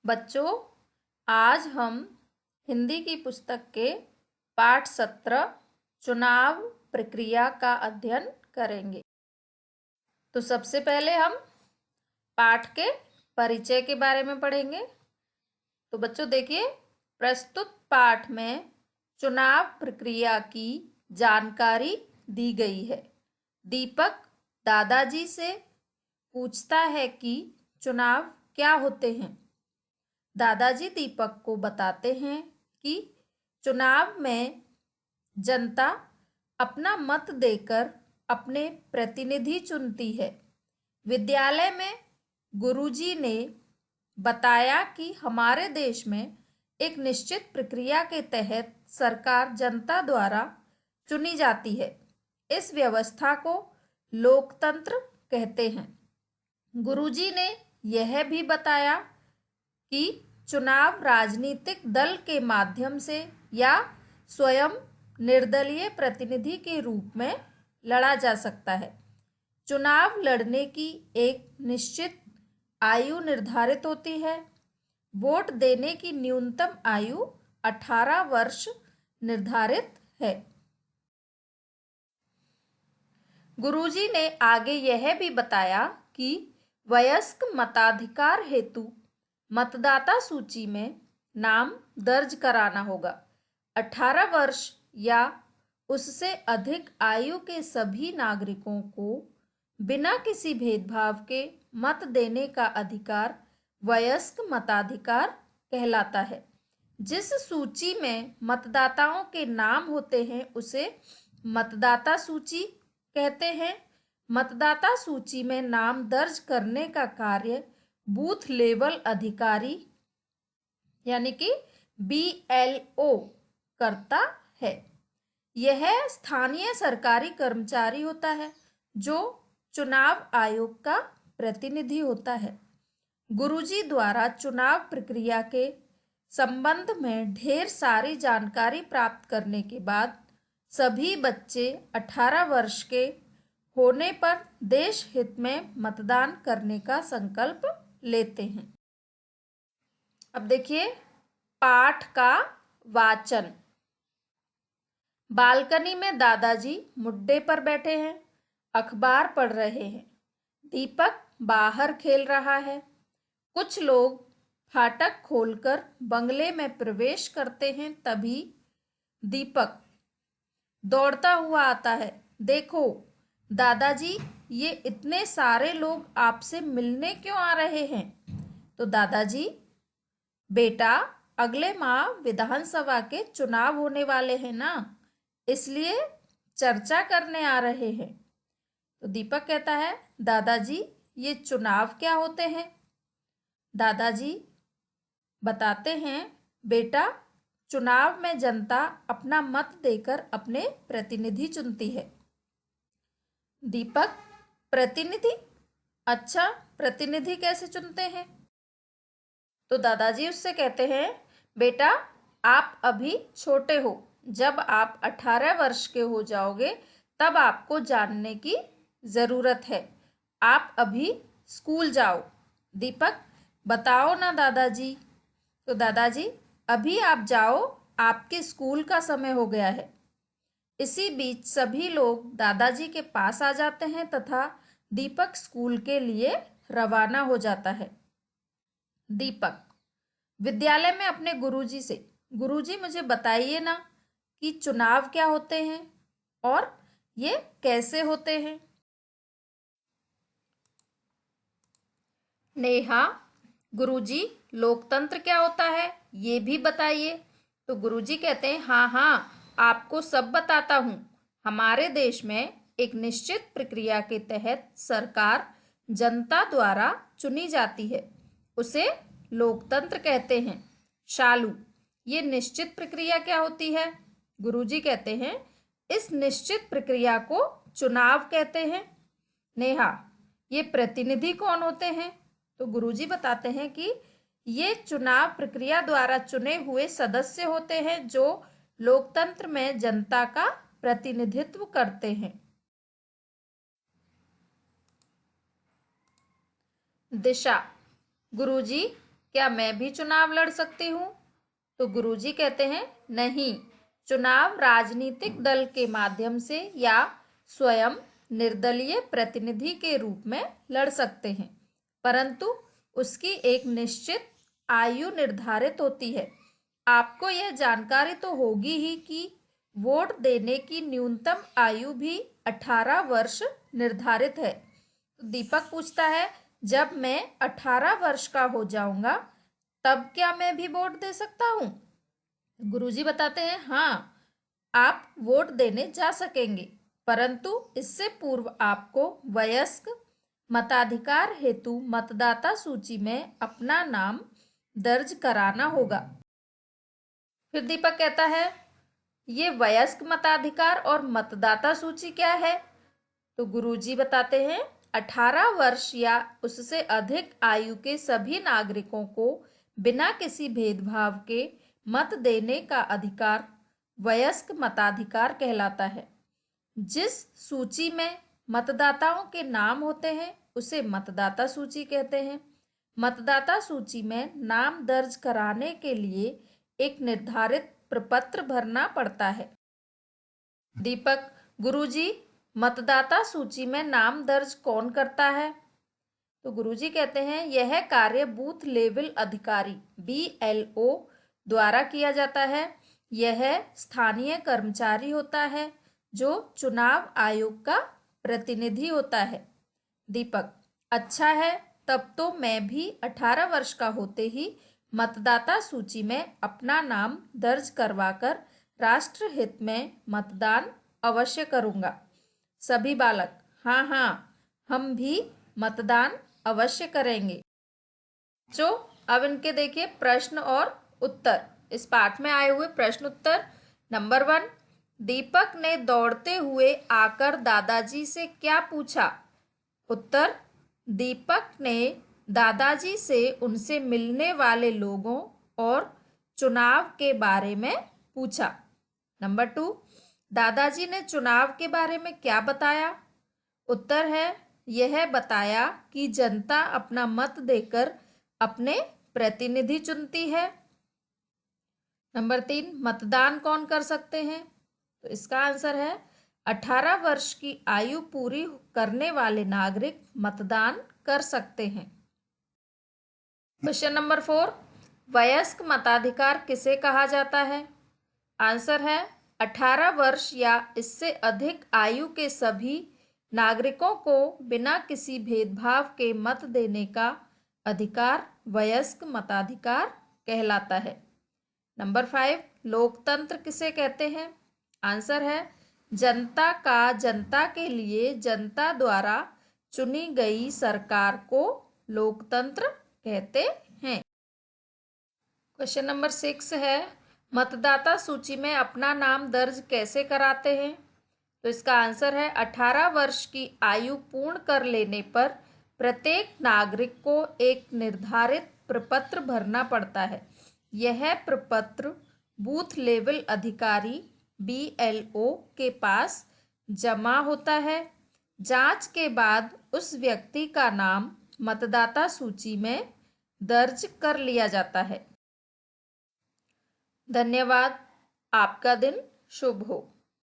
बच्चों, आज हम हिंदी की पुस्तक के पाठ 17 चुनाव प्रक्रिया का अध्ययन करेंगे। तो सबसे पहले हम पाठ के परिचय के बारे में पढ़ेंगे। तो बच्चों देखिए, प्रस्तुत पाठ में चुनाव प्रक्रिया की जानकारी दी गई है। दीपक दादाजी से पूछता है कि चुनाव क्या होते हैं। दादाजी दीपक को बताते हैं कि चुनाव में जनता अपना मत देकर अपने प्रतिनिधि चुनती है। विद्यालय में गुरुजी ने बताया कि हमारे देश में एक निश्चित प्रक्रिया के तहत सरकार जनता द्वारा चुनी जाती है। इस व्यवस्था को लोकतंत्र कहते हैं। गुरुजी ने यह भी बताया कि चुनाव राजनीतिक दल के माध्यम से या स्वयं निर्दलीय प्रतिनिधि के रूप में लड़ा जा सकता है। चुनाव लड़ने की एक निश्चित आयु निर्धारित होती है। वोट देने की न्यूनतम आयु 18 वर्ष निर्धारित है। गुरुजी ने आगे यह भी बताया कि वयस्क मताधिकार हेतु मतदाता सूची में नाम दर्ज कराना होगा। 18 वर्ष या उससे अधिक आयु के सभी नागरिकों को बिना किसी भेदभाव के मत देने का अधिकार वयस्क मताधिकार कहलाता है। जिस सूची में मतदाताओं के नाम होते हैं उसे मतदाता सूची कहते हैं। मतदाता सूची में नाम दर्ज करने का कार्य बूथ लेवल अधिकारी यानी कि BLO करता है। यह स्थानीय सरकारी कर्मचारी होता है जो चुनाव आयोग का प्रतिनिधि होता है। गुरुजी द्वारा चुनाव प्रक्रिया के संबंध में ढेर सारी जानकारी प्राप्त करने के बाद सभी बच्चे 18 वर्ष के होने पर देश हित में मतदान करने का संकल्प लेते हैं। अब देखिए पाठ का वाचन। बालकनी में दादाजी मुड्डे पर बैठे हैं, अखबार पढ़ रहे हैं। दीपक बाहर खेल रहा है। कुछ लोग फाटक खोलकर बंगले में प्रवेश करते हैं। तभी दीपक दौड़ता हुआ आता है। देखो दादाजी, ये इतने सारे लोग आपसे मिलने क्यों आ रहे हैं? तो दादाजी, बेटा अगले माह विधानसभा के चुनाव होने वाले हैं ना, इसलिए चर्चा करने आ रहे हैं। तो दीपक कहता है, दादाजी ये चुनाव क्या होते हैं? दादाजी बताते हैं, बेटा चुनाव में जनता अपना मत देकर अपने प्रतिनिधि चुनती है। दीपक, प्रतिनिधि? अच्छा, प्रतिनिधि कैसे चुनते हैं? तो दादाजी उससे कहते हैं, बेटा आप अभी छोटे हो, जब आप 18 वर्ष के हो जाओगे तब आपको जानने की जरूरत है। आप अभी स्कूल जाओ। दीपक, बताओ ना दादाजी। तो दादाजी, अभी आप जाओ, आपके स्कूल का समय हो गया है। इसी बीच सभी लोग दादाजी के पास आ जाते हैं तथा दीपक स्कूल के लिए रवाना हो जाता है। दीपक विद्यालय में अपने गुरुजी से, गुरुजी मुझे बताइए ना कि चुनाव क्या होते हैं और ये कैसे होते हैं। नेहा, गुरुजी लोकतंत्र क्या होता है ये भी बताइए। तो गुरुजी कहते हैं, हाँ हाँ, आपको सब बताता हूँ। हमारे देश में एक निश्चित प्रक्रिया के तहत सरकार जनता द्वारा चुनी जाती है, उसे लोकतंत्र कहते हैं। शालू, ये निश्चित प्रक्रिया क्या होती है? गुरुजी कहते हैं, इस निश्चित प्रक्रिया को चुनाव कहते हैं। नेहा, ये प्रतिनिधि कौन होते हैं? तो गुरुजी बताते हैं कि ये चुनाव प्रक्रिया द्वारा चुने हुए सदस्य होते हैं जो लोकतंत्र में जनता का प्रतिनिधित्व करते हैं। दिशा, गुरुजी क्या मैं भी चुनाव लड़ सकती हूँ? तो गुरुजी कहते हैं नहीं, चुनाव राजनीतिक दल के माध्यम से या स्वयं निर्दलीय प्रतिनिधि के रूप में लड़ सकते हैं, परंतु उसकी एक निश्चित आयु निर्धारित होती है। आपको यह जानकारी तो होगी ही कि वोट देने की न्यूनतम आयु भी 18 वर्ष निर्धारित है। तो दीपक पूछता है, जब मैं 18 वर्ष का हो जाऊंगा तब क्या मैं भी वोट दे सकता हूँ? गुरुजी बताते हैं हाँ, आप वोट देने जा सकेंगे, परंतु इससे पूर्व आपको वयस्क मताधिकार हेतु मतदाता सूची में अपना नाम दर्ज कराना होगा। फिर दीपक कहता है, ये वयस्क मताधिकार और मतदाता सूची क्या है? तो गुरुजी बताते हैं 18 वर्ष या उससे अधिक आयु के सभी नागरिकों को बिना किसी भेदभाव के मत देने का अधिकार वयस्क मताधिकार कहलाता है। जिस सूची में मतदाताओं के नाम होते हैं उसे मतदाता सूची कहते हैं। मतदाता सूची में नाम दर्ज कराने के लिए एक निर्धारित प्रपत्र भरना पड़ता है। दीपक, गुरुजी, मतदाता सूची में नाम दर्ज कौन करता है? तो गुरुजी कहते हैं यह कार्य बूथ लेवल अधिकारी BLO द्वारा किया जाता है। यह स्थानीय कर्मचारी होता है जो चुनाव आयोग का प्रतिनिधि होता है। दीपक, अच्छा है, तब तो मैं भी 18 वर्ष का होते ही मतदाता सूची में अपना नाम दर्ज करवाकर राष्ट्र हित में मतदान अवश्य करूंगा। सभी बालक, हाँ हाँ, हम भी मतदान अवश्य करेंगे। जो अब इनके देखिए प्रश्न और उत्तर, इस पाठ में आए हुए प्रश्न उत्तर। नंबर 1, दीपक ने दौड़ते हुए आकर दादाजी से क्या पूछा? उत्तर, दीपक ने दादाजी से उनसे मिलने वाले लोगों और चुनाव के बारे में पूछा। नंबर 2, दादाजी ने चुनाव के बारे में क्या बताया? उत्तर है, यह बताया कि जनता अपना मत देकर अपने प्रतिनिधि चुनती है। नंबर 3, मतदान कौन कर सकते हैं? तो इसका आंसर है 18 वर्ष की आयु पूरी करने वाले नागरिक मतदान कर सकते हैं। क्वेश्चन नंबर 4, वयस्क मताधिकार किसे कहा जाता है? आंसर है 18 वर्ष या इससे अधिक आयु के सभी नागरिकों को बिना किसी भेदभाव के मत देने का अधिकार वयस्क मताधिकार कहलाता है। नंबर 5, लोकतंत्र किसे कहते हैं? आंसर है जनता का जनता के लिए जनता द्वारा चुनी गई सरकार को लोकतंत्र कहते हैं। क्वेश्चन नंबर 6 है, मतदाता सूची में अपना नाम दर्ज कैसे कराते हैं? तो इसका आंसर है 18 वर्ष की आयु पूर्ण कर लेने पर प्रत्येक नागरिक को एक निर्धारित प्रपत्र भरना पड़ता है। यह प्रपत्र बूथ लेवल अधिकारी BLO के पास जमा होता है। जांच के बाद उस व्यक्ति का नाम मतदाता सूची में दर्ज कर लिया जाता है। धन्यवाद। आपका दिन शुभ हो।